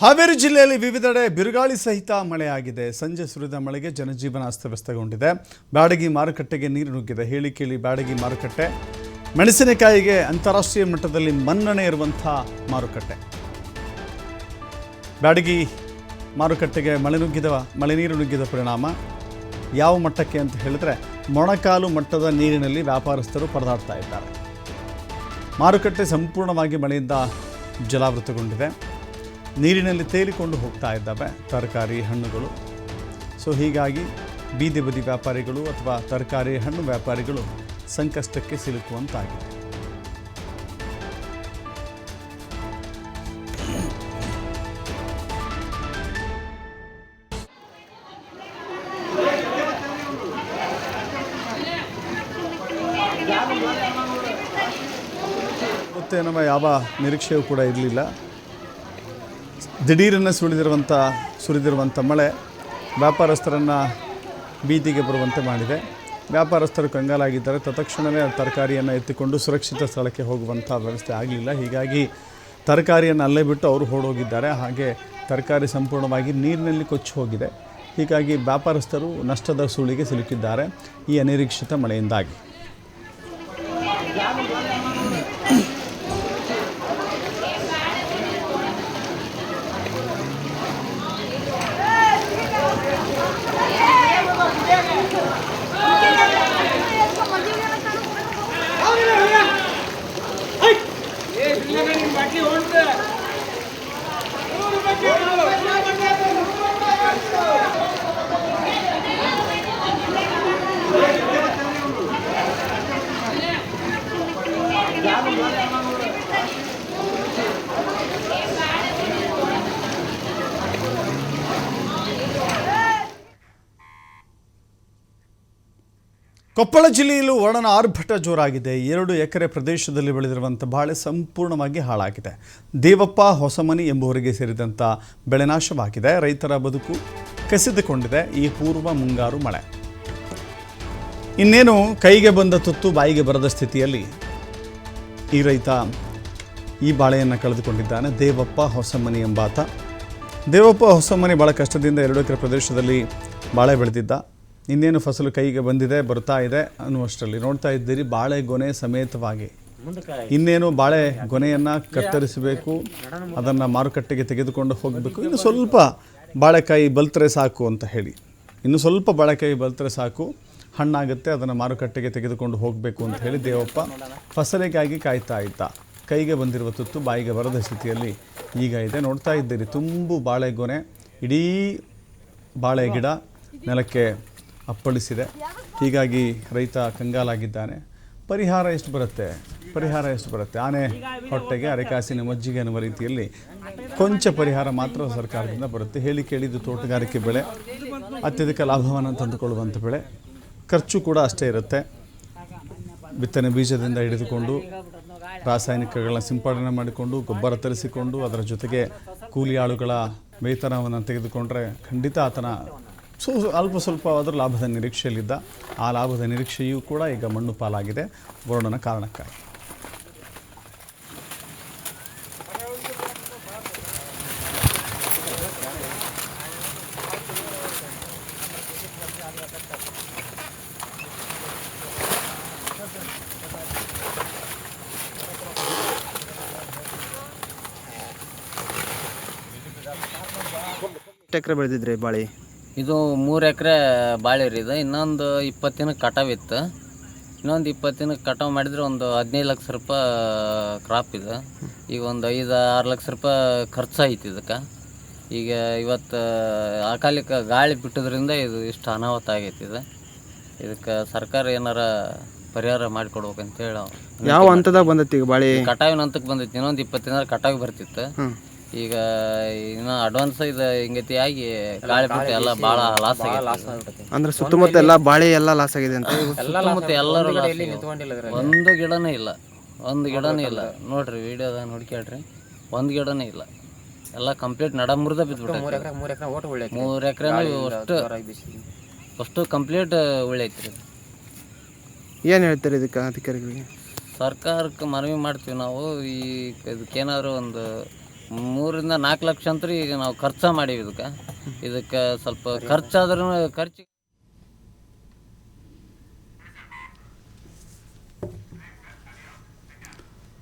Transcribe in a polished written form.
ಹಾವೇರಿ ಜಿಲ್ಲೆಯಲ್ಲಿ ವಿವಿಧೆಡೆ ಬಿರುಗಾಳಿ ಸಹಿತ ಮಳೆಯಾಗಿದೆ. ಸಂಜೆ ಸುರಿದ ಮಳೆಗೆ ಜನಜೀವನ ಅಸ್ತವ್ಯಸ್ತಗೊಂಡಿದೆ. ಬ್ಯಾಡಗಿ ಮಾರುಕಟ್ಟೆಗೆ ನೀರು ನುಗ್ಗಿದೆ. ಹೇಳಿ ಕೇಳಿ ಬ್ಯಾಡಗಿ ಮಾರುಕಟ್ಟೆ ಮೆಣಸಿನಕಾಯಿಗೆ ಅಂತಾರಾಷ್ಟ್ರೀಯ ಮಟ್ಟದಲ್ಲಿ ಮನ್ನಣೆ ಇರುವಂಥ ಮಾರುಕಟ್ಟೆ. ಬ್ಯಾಡಗಿ ಮಾರುಕಟ್ಟೆಗೆ ಮಳೆ ನೀರು ನುಗ್ಗಿದ ಪರಿಣಾಮ ಯಾವ ಮಟ್ಟಕ್ಕೆ ಅಂತ ಹೇಳಿದ್ರೆ ಮೊಣಕಾಲು ಮಟ್ಟದ ನೀರಿನಲ್ಲಿ ವ್ಯಾಪಾರಸ್ಥರು ಪರದಾಡ್ತಾ ಇದ್ದಾರೆ. ಮಾರುಕಟ್ಟೆ ಸಂಪೂರ್ಣವಾಗಿ ಮಳೆಯಿಂದ ಜಲಾವೃತಗೊಂಡಿದೆ. ನೀರಿನಲ್ಲಿ ತೇಲಿಕೊಂಡು ಹೋಗ್ತಾ ಇದ್ದಾವೆ ತರಕಾರಿ ಹಣ್ಣುಗಳು. ಹೀಗಾಗಿ ಬೀದಿ ಬದಿ ವ್ಯಾಪಾರಿಗಳು ಅಥವಾ ತರಕಾರಿ ಹಣ್ಣು ವ್ಯಾಪಾರಿಗಳು ಸಂಕಷ್ಟಕ್ಕೆ ಸಿಲುಕುವಂತಾಗಿದೆ. ಮತ್ತೆ ನಮ್ಮ ಯಾವ ನಿರೀಕ್ಷೆಯೂ ಕೂಡ ಇರಲಿಲ್ಲ. ದಿಢೀರನ್ನು ಸುರಿದಿರುವಂಥ ಮಳೆ ವ್ಯಾಪಾರಸ್ಥರನ್ನು ಬೀದಿಗೆ ಬರುವಂತೆ ಮಾಡಿದೆ. ವ್ಯಾಪಾರಸ್ಥರು ಕಂಗಾಲಾಗಿದ್ದಾರೆ. ತತ್ಕ್ಷಣವೇ ತರಕಾರಿಯನ್ನು ಎತ್ತಿಕೊಂಡು ಸುರಕ್ಷಿತ ಸ್ಥಳಕ್ಕೆ ಹೋಗುವಂಥ ವ್ಯವಸ್ಥೆ ಆಗಲಿಲ್ಲ. ಹೀಗಾಗಿ ತರಕಾರಿಯನ್ನು ಅಲ್ಲೇ ಬಿಟ್ಟು ಅವರು ಓಡೋಗಿದ್ದಾರೆ. ಹಾಗೆ ತರಕಾರಿ ಸಂಪೂರ್ಣವಾಗಿ ನೀರಿನಲ್ಲಿ ಕೊಚ್ಚಿ ಹೋಗಿದೆ. ಹೀಗಾಗಿ ವ್ಯಾಪಾರಸ್ಥರು ನಷ್ಟದ ಸುಳಿಗೆ ಸಿಲುಕಿದ್ದಾರೆ ಈ ಅನಿರೀಕ್ಷಿತ ಮಳೆಯಿಂದಾಗಿ. ಕೊಪ್ಪಳ ಜಿಲ್ಲೆಯಲ್ಲೂ ಒಣನ ಆರ್ಭಟ ಜೋರಾಗಿದೆ. 2 ಎಕರೆ ಪ್ರದೇಶದಲ್ಲಿ ಬೆಳೆದಿರುವಂಥ ಬಾಳೆ ಸಂಪೂರ್ಣವಾಗಿ ಹಾಳಾಗಿದೆ. ದೇವಪ್ಪ ಹೊಸಮನಿ ಎಂಬುವರಿಗೆ ಸೇರಿದಂಥ ಬೆಳೆ ನಾಶವಾಗಿದೆ. ರೈತರ ಬದುಕು ಕಸಿದುಕೊಂಡಿದೆ ಈ ಪೂರ್ವ ಮುಂಗಾರು ಮಳೆ. ಇನ್ನೇನು ಕೈಗೆ ಬಂದ ತುತ್ತು ಬಾಯಿಗೆ ಬರದ ಸ್ಥಿತಿಯಲ್ಲಿ ಈ ರೈತ ಈ ಬಾಳೆಯನ್ನು ಕಳೆದುಕೊಂಡಿದ್ದಾನೆ. ದೇವಪ್ಪ ಹೊಸಮನಿ ಎಂಬಾತ. ದೇವಪ್ಪ ಹೊಸಮನಿ ಭಾಳ ಕಷ್ಟದಿಂದ 2 ಎಕರೆ ಪ್ರದೇಶದಲ್ಲಿ ಬಾಳೆ ಬೆಳೆದಿದ್ದ. ಇನ್ನೇನು ಫಸಲು ಕೈಗೆ ಬರ್ತಾ ಇದೆ ಅನ್ನುವಷ್ಟರಲ್ಲಿ ನೋಡ್ತಾ ಇದ್ದೀರಿ ಬಾಳೆ ಗೊನೆ ಸಮೇತವಾಗಿ ಇನ್ನೇನು ಬಾಳೆ ಗೊನೆಯನ್ನು ಕತ್ತರಿಸಬೇಕು, ಅದನ್ನು ಮಾರುಕಟ್ಟೆಗೆ ತೆಗೆದುಕೊಂಡು ಹೋಗಬೇಕು. ಇನ್ನು ಸ್ವಲ್ಪ ಬಾಳೆಕಾಯಿ ಬಲ್ತರೆ ಸಾಕು ಅಂತ ಹೇಳಿ, ಇನ್ನು ಸ್ವಲ್ಪ ಬಾಳೆಕಾಯಿ ಬಲ್ತರೆ ಸಾಕು, ಹಣ್ಣಾಗುತ್ತೆ, ಅದನ್ನು ಮಾರುಕಟ್ಟೆಗೆ ತೆಗೆದುಕೊಂಡು ಹೋಗಬೇಕು ಅಂತ ಹೇಳಿ ದೇವಪ್ಪ ಫಸಲಿಗಾಗಿ ಕಾಯ್ತಾ ಇದ್ದ. ಕೈಗೆ ಬಂದಿರುವ ತುತ್ತು ಬಾಯಿಗೆ ಬರದ ಸ್ಥಿತಿಯಲ್ಲಿ ಈಗ ಇದೆ. ನೋಡ್ತಾ ಇದ್ದೀರಿ ತುಂಬು ಬಾಳೆ ಗೊನೆ, ಇಡೀ ಬಾಳೆ ಗಿಡ ನೆಲಕ್ಕೆ ಅಪ್ಪಳಿಸಿದೆ. ಹೀಗಾಗಿ ರೈತ ಕಂಗಾಲಾಗಿದ್ದಾನೆ. ಪರಿಹಾರ ಎಷ್ಟು ಬರುತ್ತೆ? ಆನೆ ಹೊಟ್ಟೆಗೆ ಅರೆಕಾಸಿನ ಮಜ್ಜಿಗೆ ಅನ್ನುವ ರೀತಿಯಲ್ಲಿ ಕೊಂಚ ಪರಿಹಾರ ಮಾತ್ರ ಸರ್ಕಾರದಿಂದ ಬರುತ್ತೆ. ಹೇಳಿ ಕೇಳಿದ್ದು ತೋಟಗಾರಿಕೆ ಬೆಳೆ, ಅತ್ಯಧಿಕ ಲಾಭವನ್ನು ತಂದುಕೊಳ್ಳುವಂಥ ಬೆಳೆ. ಖರ್ಚು ಕೂಡ ಅಷ್ಟೇ ಇರುತ್ತೆ. ಬಿತ್ತನೆ ಬೀಜದಿಂದ ಹಿಡಿದುಕೊಂಡು ರಾಸಾಯನಿಕಗಳನ್ನ ಸಿಂಪಡಣೆ ಮಾಡಿಕೊಂಡು ಗೊಬ್ಬರ ತರಿಸಿಕೊಂಡು ಅದರ ಜೊತೆಗೆ ಕೂಲಿ ಆಳುಗಳ ವೇತನವನ್ನು ತೆಗೆದುಕೊಂಡ್ರೆ ಖಂಡಿತ ಆತನ ಅಲ್ಪ ಸ್ವಲ್ಪವಾದರೂ ಲಾಭದ ನಿರೀಕ್ಷೆಯಲ್ಲಿದ್ದ. ಆ ಲಾಭದ ನಿರೀಕ್ಷೆಯೂ ಕೂಡ ಈಗ ಮಣ್ಣು ಪಾಲಾಗಿದೆ ವರುಣನ ಕಾರಣಕ್ಕಾಗಿ. ಎಷ್ಟು ಎಕರೆ ಬೆಳೆದಿದ್ರಿ ಬಾಳೆ? ಇದು 3 ಎಕರೆ ಬಾಳೆ ರೀ. ಇದು ಇನ್ನೊಂದು 20 ದಿನಕ್ಕೆ ಕಟಾವು ಇತ್ತು. ಇನ್ನೊಂದು 20 ದಿನಕ್ಕೆ ಕಟಾವು ಮಾಡಿದರೆ ಒಂದು 15 ಲಕ್ಷ ರೂಪಾಯಿ ಕ್ರಾಪ್ ಇದೆ. ಈಗ ಒಂದು 5-6 ಲಕ್ಷ ರೂಪಾಯಿ ಖರ್ಚು ಐತಿ ಇದಕ್ಕೆ. ಈಗ ಇವತ್ತು ಅಕಾಲಿಕ ಗಾಳಿ ಬಿಟ್ಟೋದ್ರಿಂದ ಇದು ಇಷ್ಟು ಅನಾಹುತ ಆಗೈತಿ. ಇದಕ್ಕೆ ಸರ್ಕಾರ ಏನಾರ ಪರಿಹಾರ ಮಾಡಿಕೊಡ್ಬೇಕಂತೇಳಿ. ಯಾವ ಹಂತದಾಗ ಬಂದೈತಿ ಈಗ ಬಾಳೆ? ಕಟಾವಿನ ಹಂತಕ್ಕೆ ಬಂದೈತಿ. ಇನ್ನೊಂದು 20 ದಿನ ಕಟಾವು ಬರ್ತಿತ್ತು. ಈಗ ಇನ್ನು ಅಡ್ವಾನ್ಸ್ ಇದು ಹಿಂಗತಿ ಆಗಿ ಗಾಳಿ ಬಿಟ್ಟು ಎಲ್ಲ ಭಾಳ ಲಾಸ್ ಆಗಿದೆ. ಅಂದ್ರೆ ಸುತ್ತಮುತ್ತ ಎಲ್ಲ ಬಾಳೆ ಎಲ್ಲ ಲಾಸ್ ಆಗಿದೆ ಅಂತ? ಸುತ್ತಮುತ್ತ ಎಲ್ಲರೂ ಒಂದು ಗಿಡನೇ ಇಲ್ಲ ನೋಡ್ರಿ, ವಿಡಿಯೋದಾಗ ನೋಡ್ಕೇಳ್ರಿ, ಒಂದು ಗಿಡನೇ ಇಲ್ಲ. ಎಲ್ಲ ಕಂಪ್ಲೀಟ್ ನಡ ಮುರಿದ ಬಿದ್ದುಬಿಟ್ಟು 3 ಎಕರೆ ಅಷ್ಟು ಕಂಪ್ಲೀಟ್ ಉಳ್ಳೈತ್ರಿ. ಏನು ಹೇಳ್ತಾರೆ ಇದಕ್ಕೆ ಅಧಿಕಾರಿಗಳಿಗೆ? ಸರ್ಕಾರಕ್ಕೆ ಮನವಿ ಮಾಡ್ತೀವಿ ನಾವು. ಇದಕ್ಕೇನಾದ್ರು ಒಂದು 3 ರಿಂದ 4 ಲಕ್ಷ ಅಂತೂ ಈಗ ನಾವು ಖರ್ಚು ಮಾಡೀವಿ ಇದಕ್ಕೆ ಸ್ವಲ್ಪ ಖರ್ಚಾದ್ರೂ ಖರ್ಚು